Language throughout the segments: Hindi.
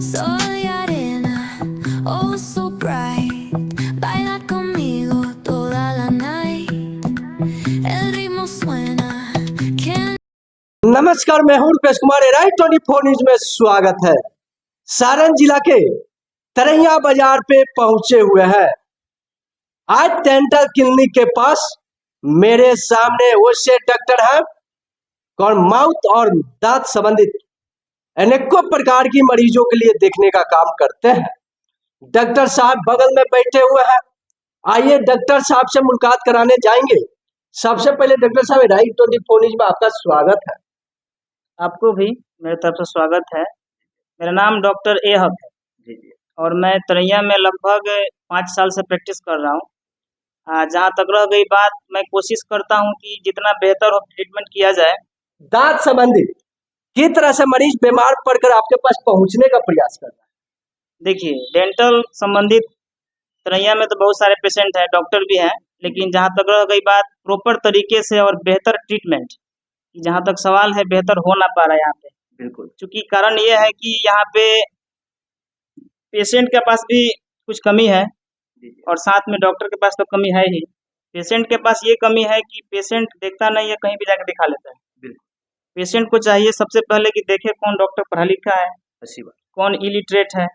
Soy arena, oh so bright. Baila conmigo toda la night. El ritmo suena. Can नमस्कार, मैं हूं रुपेश कुमार। राइट 24 न्यूज में स्वागत है। सारण जिला के तरैया बाजार पे पहुंचे हुए हैं। आज डेंटल क्लिनिक के पास मेरे सामने वो से डॉक्टर हैं कौन माउथ और दांत संबंधित अनेकों प्रकार की मरीजों के लिए देखने का काम करते हैं। डॉक्टर साहब बगल में बैठे हुए हैं। आइए डॉक्टर साहब से मुलाकात कराने जाएंगे। सबसे पहले डॉक्टर साहब, राइट 24 न्यूज में आपका स्वागत है। आपको भी मेरे तरफ से स्वागत है। मेरा नाम डॉक्टर ए हक है और मैं तरैया में लगभग 5 साल से प्रैक्टिस कर रहा हूँ। जहाँ तक रह गई बात, मैं कोशिश करता हूँ कि जितना बेहतर हो ट्रीटमेंट किया जाए। दांत संबंधित किस तरह से मरीज बीमार पड़कर आपके पास पहुंचने का प्रयास कर रहा है? देखिए, डेंटल संबंधित तरैया में तो बहुत सारे पेशेंट हैं, डॉक्टर भी हैं, लेकिन जहाँ तक रह गई बात प्रॉपर तरीके से और बेहतर ट्रीटमेंट, जहाँ तक सवाल है बेहतर हो ना पा रहा है यहाँ पे। बिल्कुल, क्योंकि कारण ये है कि यहाँ पे पेशेंट के पास भी कुछ कमी है और साथ में डॉक्टर के पास तो कमी है ही। पेशेंट के पास ये कमी है कि पेशेंट देखता नहीं है, कहीं भी जाकर दिखा लेता है। पेशेंट को चाहिए सबसे पहले कि देखे कौन डॉक्टर पढ़ा लिखा है, कौन इलिटरेट है,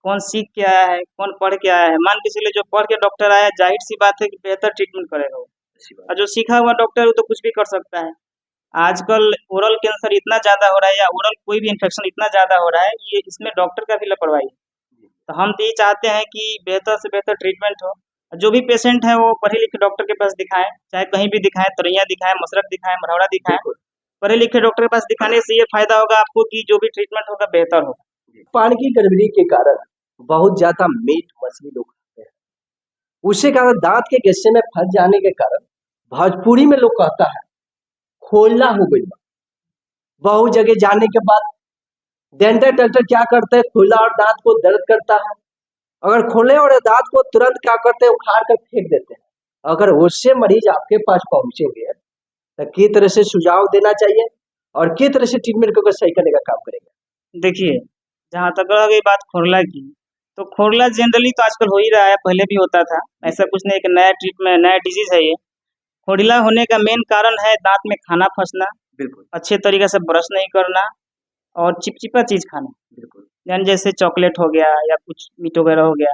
कौन सीख के आया है, कौन पढ़ के आया है। मान के चलिए जो पढ़ के डॉक्टर आया, जाहिर सी बात है कि बेहतर ट्रीटमेंट करेगा वो। और जो सीखा हुआ डॉक्टर वो तो कुछ भी कर सकता है। आजकल ओरल कैंसर इतना ज्यादा हो रहा है या ओरल कोई भी इन्फेक्शन इतना ज्यादा हो रहा है, ये इसमें डॉक्टर का भी लापरवाही है। तो हम तो ये चाहते हैं कि बेहतर से बेहतर ट्रीटमेंट हो। जो भी पेशेंट है वो पढ़े लिखे डॉक्टर के पास दिखाएं, चाहे कहीं भी दिखाएं, तरैया दिखाएं, मसरक दिखाएं, मढ़ौरा दिखाएं। पढ़े लिखे डॉक्टर के पास दिखाने से ये फायदा होगा आपको कि जो भी ट्रीटमेंट होगा बेहतर होगा। पानी की गड़बड़ी के कारण बहुत ज्यादा मीट मछली लोग खाते हैं। उसके कारण दांत के गस्से में फंस जाने के कारण भोजपुरी में लोग कहता है खोलना हो गई। बहुत जगह जाने के बाद डेंटल डॉक्टर क्या करते हैं, खोला और दांत को दर्द करता है। अगर खोले और दांत को तुरंत क्या करते हैं, उखाड़ कर फेंक देते हैं। अगर उससे मरीज आपके पास पहुंचेंगे तो किस तरह से सुझाव देना चाहिए और किस तरह से ट्रीटमेंट को सही करने का काम करेंगे? देखिए, जहाँ तक रह गई बात खोरला की, तो खोरला जनरली तो आजकल हो ही रहा है, पहले भी होता था। ऐसा कुछ नहीं, एक नया ट्रीटमेंट नया डिजीज है ये। खोरला होने का मेन कारण है दांत में खाना फंसना, बिल्कुल, अच्छे तरीके से ब्रश नहीं करना और चिपचिपा चीज खाना। बिल्कुल, यानी जैसे चॉकलेट हो गया या कुछ मीट वगैरह हो गया।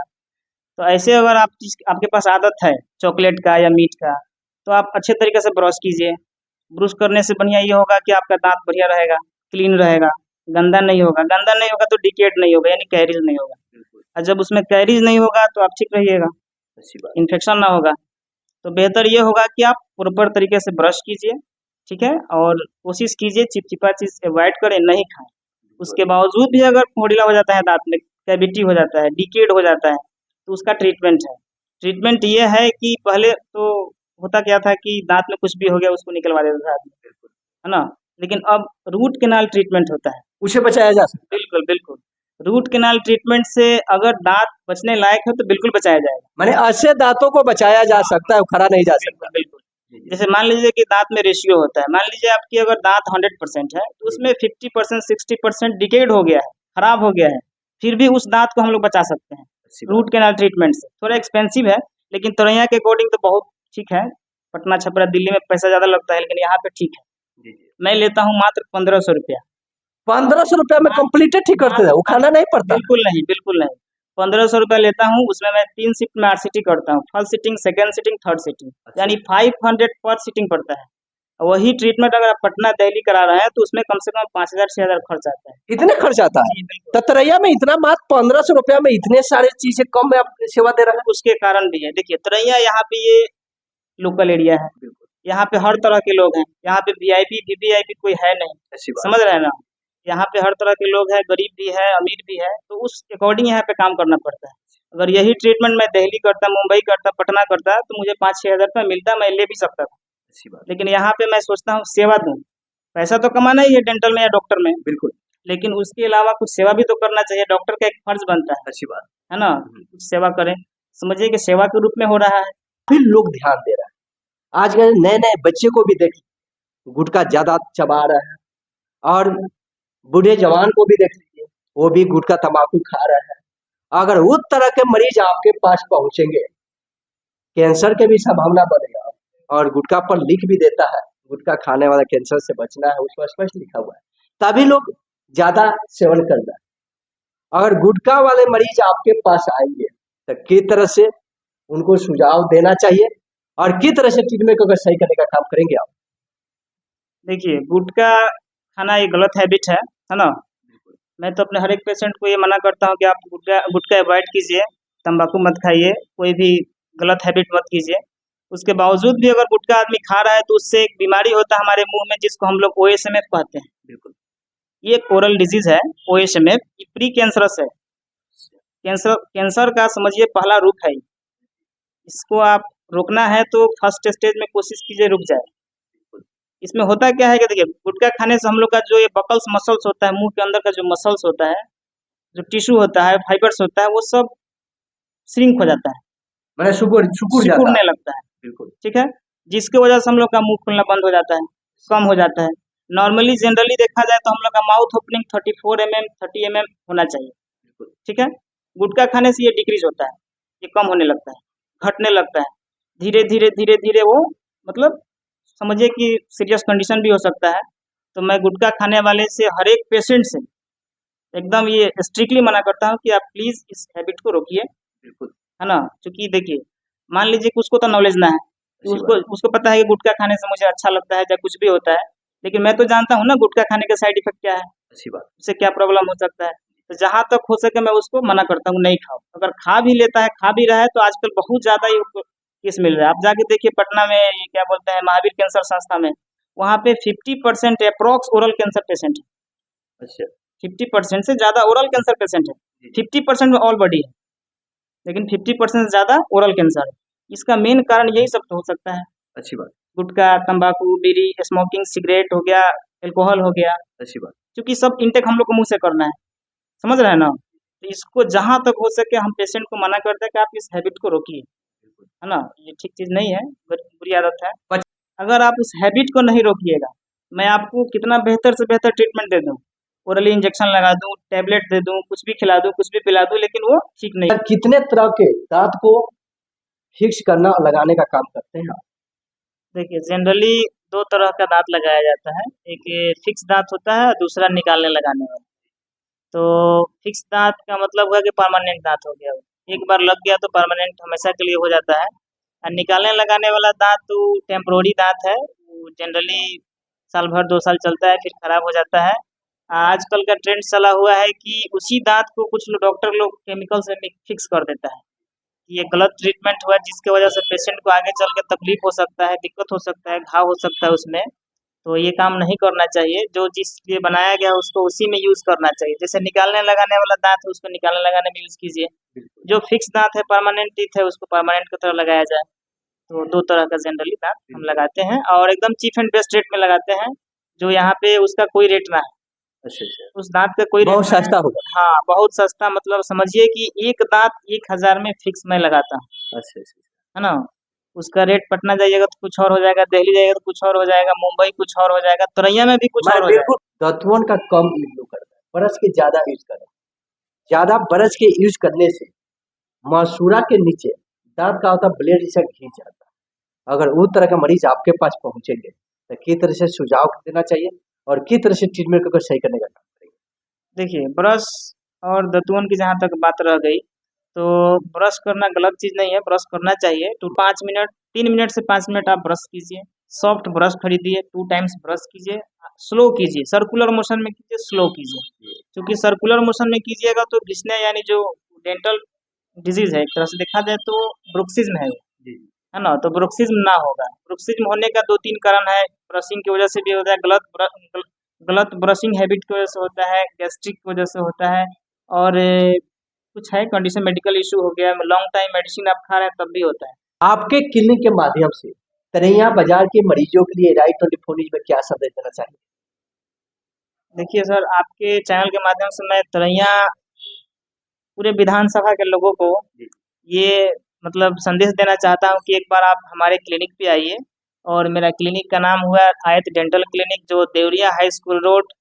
तो ऐसे अगर आपके पास आदत है चॉकलेट का या मीट का, तो आप अच्छे तरीके से ब्रश कीजिए। ब्रश करने से बढ़िया ये होगा कि आपका दांत बढ़िया रहेगा, क्लीन रहेगा, गंदा नहीं होगा। गंदा नहीं होगा तो डिकेट नहीं होगा, यानी कैरीज नहीं होगा। और जब उसमें कैरीज नहीं होगा तो आप ठीक रहिएगा, इन्फेक्शन ना होगा। तो बेहतर ये होगा कि आप प्रॉपर तरीके से ब्रश कीजिए, ठीक है, और कोशिश कीजिए चिपचिपा चीज अवॉइड करें, नहीं खाएं। उसके बावजूद भी अगर फोड़ीला हो जाता है, दांत में कैविटी हो जाता है, डिकेड हो जाता है, तो उसका ट्रीटमेंट है। ट्रीटमेंट ये है कि पहले तो होता क्या था कि दांत में कुछ भी हो गया उसको निकलवा देता था आदमी, है ना। लेकिन अब रूट कैनाल ट्रीटमेंट होता है। उसे बचाया जा सकता बिल्कुल बिल्कुल, रूट कैनाल ट्रीटमेंट से अगर दांत बचने लायक है तो बिल्कुल बचाया जाएगा। है। माने ऐसे दांतों को बचाया जा सकता है, खड़ा नहीं जा सकता। बिल्कुल, जैसे मान लीजिए कि दांत में रेशियो होता है। मान लीजिए आपकी अगर दांत 100% है तो उसमें 50% 60% डिकेड हो गया है, खराब हो गया है, फिर भी उस दांत को हम लोग बचा सकते हैं रूट कैनाल ट्रीटमेंट से। थोड़ा एक्सपेंसिव है, लेकिन तरैया के अकॉर्डिंग तो बहुत ठीक है। पटना छपरा दिल्ली में पैसा ज्यादा लगता है, लेकिन यहाँ पे ठीक है। मैं लेता हूँ मात्र 1500 रुपया। 1500 रुपया में कंप्लीट ठीक करते हैं, वो खाना नहीं पड़ता। बिल्कुल नहीं, बिल्कुल नहीं। 1500 रुपया लेता हूँ, उसमें मैं 3 शिफ्ट में RCT करता हूँ। First sitting, second sitting, third sitting, यानी 500 पर सिटिंग पड़ता है। वही ट्रीटमेंट अगर आप पटना दिल्ली करा रहे हैं तो उसमें कम से कम 5000 6000 खर्च आता है। इतने खर्च आता है? तो तरैया में इतना मात्र 1500 रुपया में इतने सारे चीजें कम में आप सेवा दे रहे हैं? उसके कारण भी है। देखिए, तरैया यहाँ पे ये लोकल एरिया है, यहाँ पे हर तरह के लोग हैं। यहाँ पे VIP VVIP कोई है नहीं, समझ रहे हैं ना। यहाँ पे हर तरह के लोग हैं, गरीब भी है, अमीर भी है, तो उस अकॉर्डिंग यहाँ पे काम करना पड़ता है। अगर यही ट्रीटमेंट मैं दिल्ली करता, मुंबई करता, पटना करता, तो मुझे 5-6 हजार रुपया मिलता, मैं ले भी सकता था। लेकिन यहाँ पे मैं सोचता हूँ सेवा दूं। पैसा तो कमाना ही है डेंटल में या डॉक्टर में, बिल्कुल, लेकिन उसके अलावा कुछ सेवा भी तो करना चाहिए। डॉक्टर का एक फर्ज बनता है, अच्छी बात है ना, कुछ सेवा करें। समझिए कि सेवा के रूप में हो रहा है। फिर लोग ध्यान दे रहे हैं। आजकल नए नए बच्चे को भी देख, गुटखा ज्यादा चबा रहा है, और बूढ़े जवान को भी देख लीजिए, वो भी गुटखा तंबाकू खा रहा है। अगर उस तरह के मरीज आपके पास पहुंचेंगे, कैंसर के भी संभावना बढ़ेगा। और गुटखा पर लिख भी देता है, गुटखा खाने वाला कैंसर से बचना है, उसमें स्पष्ट लिखा हुआ है, तभी लोग ज्यादा सेवन कर रहे हैं। अगर गुटखा वाले मरीज आपके पास आएंगे तो किस तरह से उनको सुझाव देना चाहिए और किस तरह से ट्रीटमेंट को सही करने का काम करेंगे आप? देखिए, गुटखा खाना ये गलत हैबिट है ना। मैं तो अपने हर एक पेशेंट को ये मना करता हूँ कि आप गुटखा अवॉइड कीजिए, तंबाकू मत खाइए, कोई भी गलत हैबिट मत कीजिए। उसके बावजूद भी अगर गुटखा आदमी खा रहा है तो उससे एक बीमारी होता है हमारे मुंह में, जिसको हम लोग OSMF कहते हैं। बिल्कुल, ये एक ओरल डिजीज है OSMF, ये प्री कैंसरस है। कैंसर का समझिए पहला रूप है। इसको आप रोकना है तो फर्स्ट स्टेज में कोशिश कीजिए रुक जाए। इसमें होता क्या है कि देखिए, गुटखा खाने से हम लोग का जो ये बकल्स मसल्स होता है, मुंह के अंदर का जो मसल्स होता है, जो टिश्यू होता है, फाइबर्स होता है, वो सब श्रिंक हो जाता है, मैंने सिकुड़ने लगता है। बिल्कुल, ठीक है, जिसके वजह से हम लोग का मुंह खुलना बंद हो जाता है, कम हो जाता है। नॉर्मली जनरली देखा जाए तो हम लोग का माउथ ओपनिंग 34 mm 30 mm होना चाहिए। ठीक है, गुटखा खाने से ये डिक्रीज होता है, ये कम होने लगता है, घटने लगता है धीरे धीरे धीरे धीरे। वो मतलब समझिए कि सीरियस कंडीशन भी हो सकता है। तो मैं गुटखा खाने वाले से, हर एक पेशेंट से एकदम ये स्ट्रिक्टली मना करता हूँ कि आप प्लीज इस हैबिट को रोकिए। बिल्कुल, है ना। क्योंकि देखिए, मान लीजिए कि उसको तो नॉलेज ना है, कि उसको पता है कि गुटखा खाने से मुझे अच्छा लगता है या कुछ भी होता है, लेकिन मैं तो जानता हूँ ना गुटखा खाने का साइड इफेक्ट क्या है, अच्छी बात, उससे क्या प्रॉब्लम हो सकता है। तो जहां तक हो सके मैं उसको मना करता हूँ, नहीं खाओ। अगर खा भी लेता है, खा भी रहा है, तो आजकल बहुत ज्यादा ये केस मिल रहा है। आप जाके देखिए पटना में, ये क्या बोलते हैं, महावीर कैंसर संस्था में, वहाँ पे 50% अप्रोक्स ओरल कैंसर पेशेंट है। अच्छा, 50% से ज्यादा ओरल कैंसर पेशेंट है। 50% में ऑल बॉडी है, लेकिन 50% से ज्यादा ओरल कैंसर है। इसका मेन कारण यही सब तो हो सकता है। अच्छी बात, गुटखा, तंबाकू, बीड़ी, स्मोकिंग, सिगरेट हो गया, अल्कोहल हो गया, अच्छी बात, क्योंकि सब इंटेक हम लोग को मुंह से करना है, समझ रहे हैं ना। तो इसको जहां तक हो सके हम पेशेंट को मना करते हैं कि आप इस हैबिट को रोकिए, है ना। ये ठीक चीज नहीं है, बुरी आदत है। अगर आप उस हैबिट को नहीं रोकिएगा, मैं आपको कितना बेहतर से बेहतर ट्रीटमेंट दे दूं, ओरली इंजेक्शन लगा दूं, टैबलेट दे दूं, कुछ भी खिला दूं, कुछ भी पिला दूं, लेकिन वो ठीक नहीं। कितने तरह के दांत को फिक्स करना और लगाने का काम करते हैं आप? देखिए, जनरली 2 तरह का दांत लगाया जाता है, एक ये फिक्स दांत होता है, दूसरा निकालने लगाने वाला। तो फिक्स दांत का मतलब हुआ कि परमानेंट दांत हो गया, एक बार लग गया तो परमानेंट हमेशा के लिए हो जाता है। और निकालने लगाने वाला दांत तो टेम्पोररी दांत है, वो जनरली साल भर 2 साल चलता है, फिर खराब हो जाता है। आजकल का ट्रेंड चला हुआ है कि उसी दांत को कुछ लोग, डॉक्टर लोग केमिकल से फिक्स कर देता है। ये गलत ट्रीटमेंट हुआ, जिसके वजह से पेशेंट को आगे चल के तकलीफ हो सकता है, दिक्कत हो सकता है, घाव हो सकता है उसमें। तो ये काम नहीं करना चाहिए। जो जिस लिए बनाया गया है उसको उसी में यूज करना चाहिए। जैसे निकालने लगाने वाला दांत है, उसको निकालने लगाने में यूज कीजिए। जो फिक्स दांत है, परमानेंट टीथ है, उसको परमानेंट की तरह लगाया जाए। तो 2 तरह का जनरली दांत हम लगाते हैं, और एकदम चीप एंड बेस्ट रेट में लगाते हैं, जो यहाँ पे उसका कोई रेट ना है। अच्छा अच्छा, उस दांत का कोई बहुत रेट ना है। सस्ता होगा। हाँ, बहुत सस्ता, मतलब समझिए कि एक दांत 1000 में फिक्स मैं लगाता हूँ, अच्छा अच्छा, है ना। उसका रेट पटना जाइएगा तो कुछ और हो जाएगा, दिल्ली जाइएगा तो कुछ और हो जाएगा, मुंबई कुछ और हो जाएगा, तरैया में भी कुछ और हो जाएगा। बिल्कुल, दतवन का कम यूज करता है, ब्रश के ज्यादा यूज करता है। ज्यादा ब्रश के यूज करने से मसूड़ा के नीचे दांत का होता ब्लेड से खींच जाता है। अगर उस तरह का मरीज आपके पास पहुंचेंगे तो किस तरह से सुझाव देना चाहिए और किस तरह से ट्रीटमेंट को सही करने का काम करेंगे? देखिए, ब्रश और दतवन की जहाँ तक बात रह गई, तो ब्रश करना गलत चीज नहीं है, ब्रश करना चाहिए। तो 5 मिनट, 3 मिनट से 5 मिनट आप ब्रश कीजिए। सॉफ्ट ब्रश खरीदिए, 2 टाइम्स ब्रश कीजिए, स्लो कीजिए, सर्कुलर मोशन में कीजिए, स्लो कीजिए। क्योंकि सर्कुलर मोशन में कीजिएगा तो घिसने, यानी जो डेंटल डिजीज है, एक तरह से देखा जाए तो ब्रुक्सिज्म है ना। तो ब्रुक्सिज्म ना होगा। ब्रुक्सिज्म होने का 2-3 कारण है। ब्रशिंग की वजह से भी होता है, गलत ब्रशिंग हैबिट की वजह से होता है, गैस्ट्रिक की वजह से होता है, और कुछ है कंडीशन, मेडिकल इशू हो गया, लॉन्ग टाइम मेडिसिन आप खा रहे हैं तब भी होता है। आपके क्लिनिक के माध्यम से तरैया बाजार के मरीजों के लिए राइट 24 न्यूज में क्या संदेश देना चाहिए? देखिए सर, आपके चैनल के माध्यम से मैं तरैया पूरे विधानसभा के लोगों को ये मतलब संदेश देना चाहता हूँ कि एक बार आप हमारे क्लिनिक पे आइए और मेरा क्लिनिक का नाम हुआ आयत डेंटल क्लिनिक, जो देवरिया हाई स्कूल रोड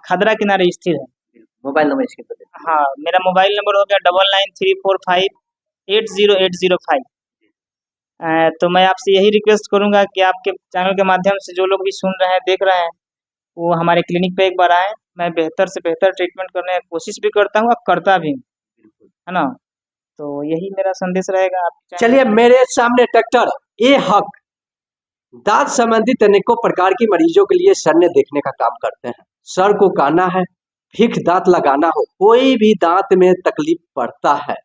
खदरा किनारे स्थित है। मोबाइल नंबर इसके पर हाँ, मेरा मोबाइल नंबर हो गया 9934580805। तो मैं आपसे यही रिक्वेस्ट करूंगा कि आपके चैनल के माध्यम से जो लोग भी सुन रहे हैं, देख रहे हैं, वो हमारे क्लिनिक पे एक बार आए। मैं बेहतर से बेहतर ट्रीटमेंट करने की कोशिश भी करता हूँ और करता भी हूँ, है ना। तो यही मेरा संदेश रहेगा आपके चैनल। चलिए, मेरे सामने डॉक्टर ए हक दांत संबंधित अनेकों प्रकार की मरीजों के लिए सन्ने देखने का काम करते हैं। सर को काना है, फिक्स दांत लगाना हो, कोई भी दांत में तकलीफ पड़ता है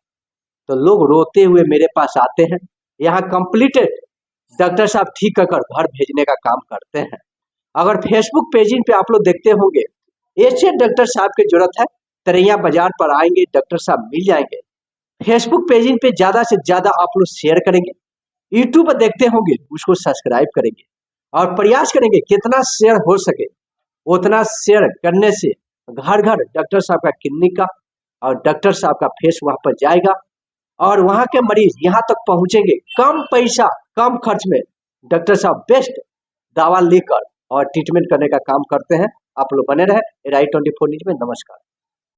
तो लोग रोते हुए मेरे पास आते हैं। यहाँ कंप्लीटेड डॉक्टर साहब ठीक कर घर भेजने का काम करते हैं। अगर फेसबुक पेजिंग पे आप लोग देखते होंगे, ऐसे डॉक्टर साहब की जरूरत है, तरैया बाजार पर आएंगे, डॉक्टर साहब मिल जाएंगे। फेसबुक पेजिंग पे ज्यादा से ज्यादा आप लोग शेयर करेंगे, यूट्यूब पर देखते होंगे उसको सब्सक्राइब करेंगे और प्रयास करेंगे कितना शेयर हो सके उतना शेयर करने से घर घर डॉक्टर साहब का क्लिनिक का और डॉक्टर साहब का फेस वहां पर जाएगा और वहां के मरीज यहाँ तक पहुंचेंगे। कम पैसा कम खर्च में डॉक्टर साहब बेस्ट दवा लेकर और ट्रीटमेंट करने का काम करते हैं। आप लोग बने रहे राइट 24 न्यूज में। नमस्कार।